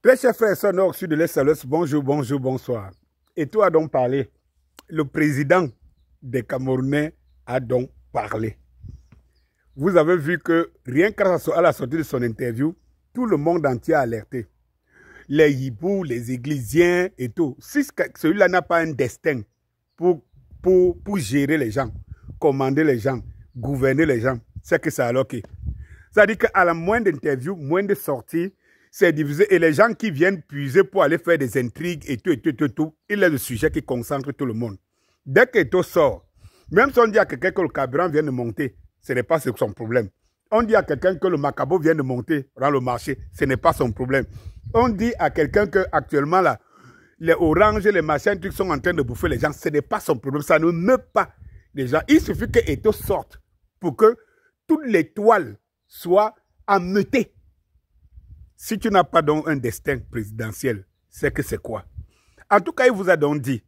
Très chers frères et sœurs nord, sud de l'Est à l'Ouest, bonjour, bonjour, bonsoir. Et toi a donc parlé. Le président des Camerounais a donc parlé. Vous avez vu que rien qu'à la sortie de son interview, tout le monde entier a alerté. Les hiboux, les églisiens et tout. Si celui-là n'a pas un destin pour gérer les gens, commander les gens, gouverner les gens, c'est que c'est alors que. C'est-à-dire qu'à la moindre interview, moindre sortie, c'est divisé. Et les gens qui viennent puiser pour aller faire des intrigues et tout, il est le sujet qui concentre tout le monde. Dès qu'Eto sort, même si on dit à quelqu'un que le carburant vient de monter, ce n'est pas son problème. On dit à quelqu'un que le macabo vient de monter dans le marché, ce n'est pas son problème. On dit à quelqu'un que actuellement là, les oranges, les machins, trucs sont en train de bouffer les gens, ce n'est pas son problème. Ça ne meurt pas les gens. Il suffit que Eto sorte pour que toutes les toiles soient ameutées. Si tu n'as pas donc un destin présidentiel, c'est que c'est quoi? En tout cas, il vous a donc dit,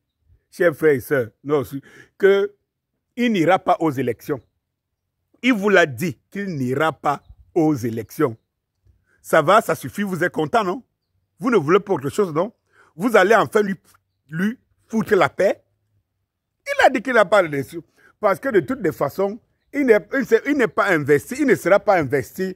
chers frères et sœurs, qu'il n'ira pas aux élections. Il vous l'a dit qu'il n'ira pas aux élections. Ça va, ça suffit, vous êtes content, non? Vous ne voulez pas autre chose, non? Vous allez enfin lui foutre la paix. Il a dit qu'il n'a pas d'élection. Parce que de toutes les façons, il n'est pas investi, il ne sera pas investi,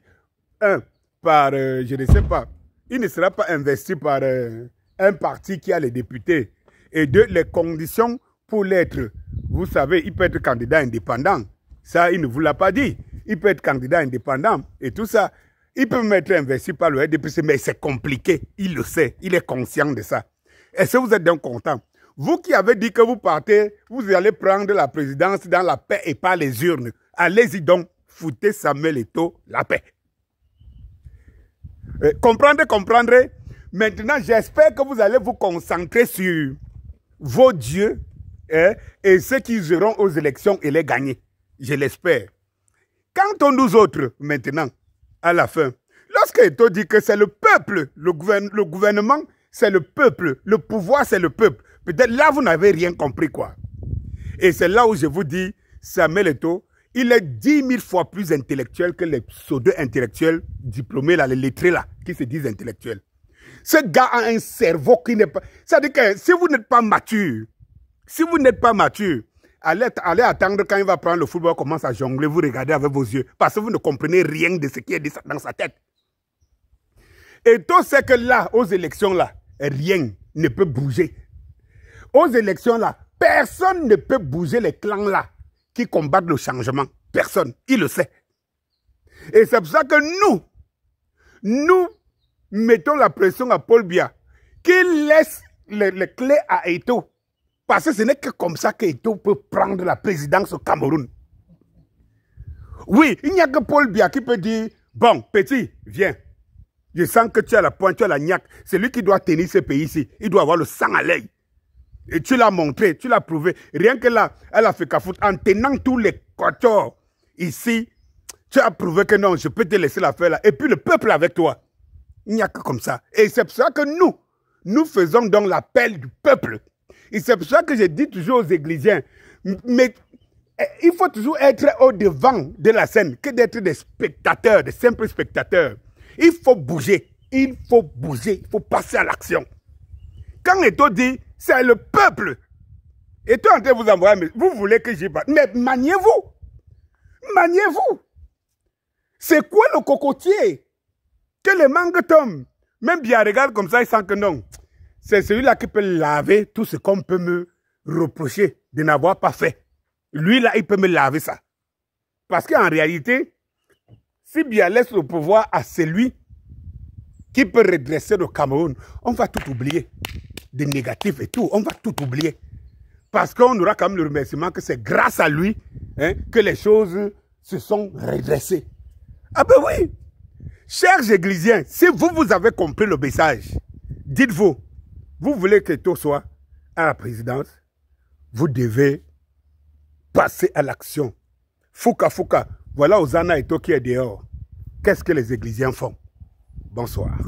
par, je ne sais pas, il ne sera pas investi par un parti qui a les députés. Et deux, les conditions pour l'être, vous savez, il peut être candidat indépendant. Ça, il ne vous l'a pas dit. Il peut être candidat indépendant et tout ça. Il peut même être investi par le RDPC, mais c'est compliqué. Il le sait, il est conscient de ça. Est-ce que vous êtes donc content? Vous qui avez dit que vous partez, vous allez prendre la présidence dans la paix et pas les urnes. Allez-y donc, foutez Samuel Eto'o la paix. Comprendrez. Maintenant, j'espère que vous allez vous concentrer sur vos dieux et ceux qui iront aux élections et les gagner. Je l'espère. Quant à nous autres, maintenant, à la fin, lorsque Eto'o dit que c'est le peuple, le gouvernement, c'est le peuple, le pouvoir, c'est le peuple, peut-être là, vous n'avez rien compris, quoi. Et c'est là où je vous dis, Samuel Eto'o, il est 10 000 fois plus intellectuel que les pseudo-intellectuels diplômés, là, les lettrés, là, qui se disent intellectuels. Ce gars a un cerveau qui n'est pas... C'est-à-dire que si vous n'êtes pas mature, allez attendre quand il va prendre le football, commence à jongler, vous regardez avec vos yeux, parce que vous ne comprenez rien de ce qui est dans sa tête. Et tout c'est que là, aux élections, là, rien ne peut bouger. Aux élections, là, personne ne peut bouger les clans, là, qui combattent le changement. Personne. Il le sait. Et c'est pour ça que nous mettons la pression à Paul Biya, qu'il laisse les clés à Eto'o. Parce que ce n'est que comme ça qu'Eto'o peut prendre la présidence au Cameroun. Oui, il n'y a que Paul Biya qui peut dire, bon, petit, viens. Je sens que tu as la pointe, tu as la niaque. C'est lui qui doit tenir ce pays-ci. Il doit avoir le sang à l'œil. Et tu l'as montré, tu l'as prouvé. Rien que là, elle a fait cafoute. En tenant tous les quatuors ici, tu as prouvé que non, je peux te laisser la faire là. Et puis le peuple avec toi. Il n'y a que comme ça. Et c'est pour ça que nous faisons donc l'appel du peuple. Et c'est pour ça que je dis toujours aux églisiens, mais il faut toujours être au devant de la scène que d'être des spectateurs, des simples spectateurs. Il faut bouger, il faut passer à l'action. Quand Eto'o dit, c'est le peuple. Eto'o en train de vous envoyer, mais vous voulez que j'y parte. Mais maniez-vous. Maniez-vous. C'est quoi le cocotier? Que les mangues tombent. Même bien regarde comme ça, il sent que non. C'est celui-là qui peut laver tout ce qu'on peut me reprocher de n'avoir pas fait. Lui, là, il peut me laver ça. Parce qu'en réalité, si Biya laisse le pouvoir à celui qui peut redresser le Cameroun, on va tout oublier. Des négatifs et tout, on va tout oublier. Parce qu'on aura quand même le remerciement que c'est grâce à lui que les choses se sont redressées. Ah ben oui! Chers églisiens, si vous avez compris le message, dites-vous, vous voulez que Eto'o soit à la présidence, vous devez passer à l'action. Fouka, voilà Ozana Eto'o qui est dehors. Qu'est-ce que les églisiens font? Bonsoir.